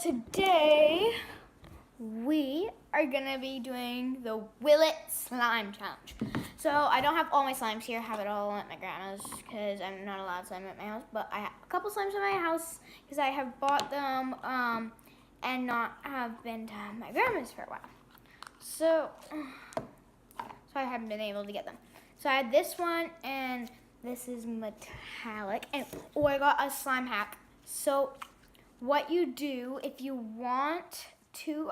today we are gonna be doing the Will It Slime Challenge. So I don't have all my slimes here. I have it all at my grandma's because I'm not allowed slime at my house. But I have a couple slimes at my house because I have bought them and not have been to my grandma's for a while. So I haven't been able to get them. So I had this one, and this is metallic. And I got a slime hack. So what you do if you want to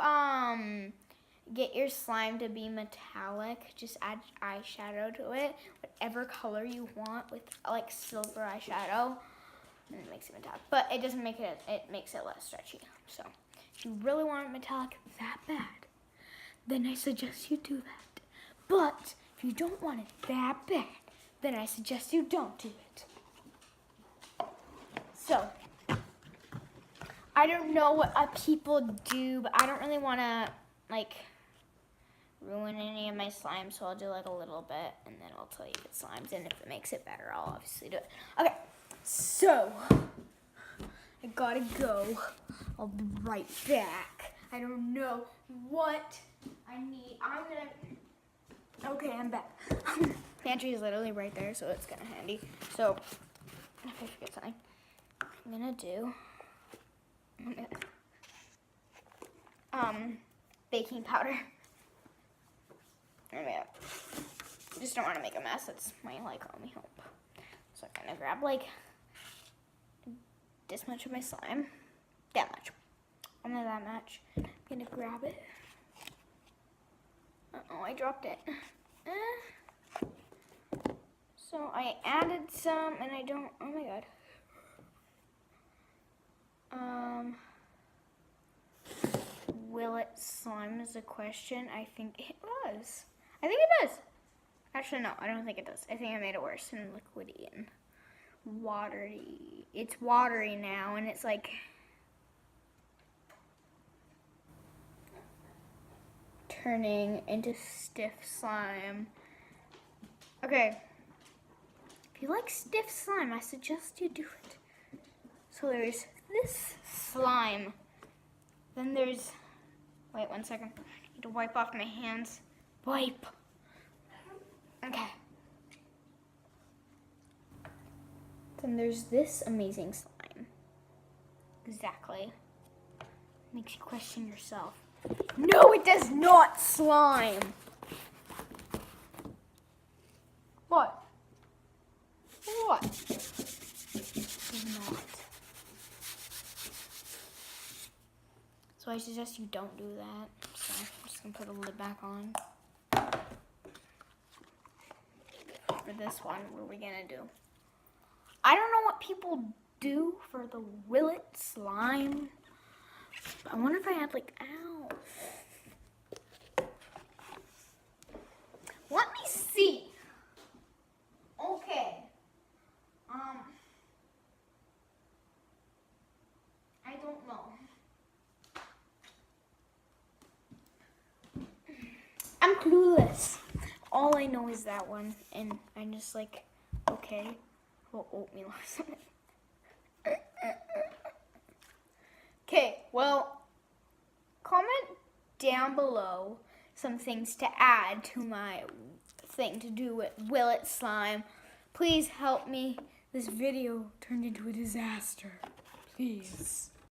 get your slime to be metallic, just add eyeshadow to it, whatever color you want, with like silver eyeshadow, and it makes it metallic. But it doesn't make it, it makes it less stretchy. So if you really want it metallic that bad, then I suggest you do that. But if you don't want it that bad, then I suggest you don't do it. So I don't know what people do, but I don't really want to like ruin any of my slime, so I'll do like a little bit, and then I'll tell you if it slimes, and if it makes it better, I'll obviously do it. Okay, so I gotta go. I'll be right back. I don't know what I need. Okay, I'm back. Pantry is literally right there, so it's kind of handy. So if I forget something, I'm gonna do baking powder. I just don't want to make a mess. That's my only hope. So I'm gonna grab like this much of my slime, that much, only that much. I'm gonna grab it. Uh-oh, I dropped it. So I added some, and I don't. Oh my god. Will it slime is a question? I think it was. I think it does. Actually, no, I don't think it does. I think I made it worse and liquidy and watery. It's watery now, and it's like turning into stiff slime. Okay. If you like stiff slime, I suggest you do it. So there's this slime. Then there's, wait 1 second. I need to wipe off my hands. Wipe. Okay. Then there's this amazing slime. Exactly. Makes you question yourself. No, it does not slime. What? What? It does not. So I suggest you don't do that. So I'm just gonna put the lid back on. For this one, what are we gonna do? I don't know what people do for the Will It slime. I wonder if I had like, ow. Let me see. Okay. I don't know. I'm clueless. All I know is that one, and I'm just like, okay, well, oatmeal or something. Okay, well, comment down below some things to add to my thing to do with Will It slime. Please help me. This video turned into a disaster. Please.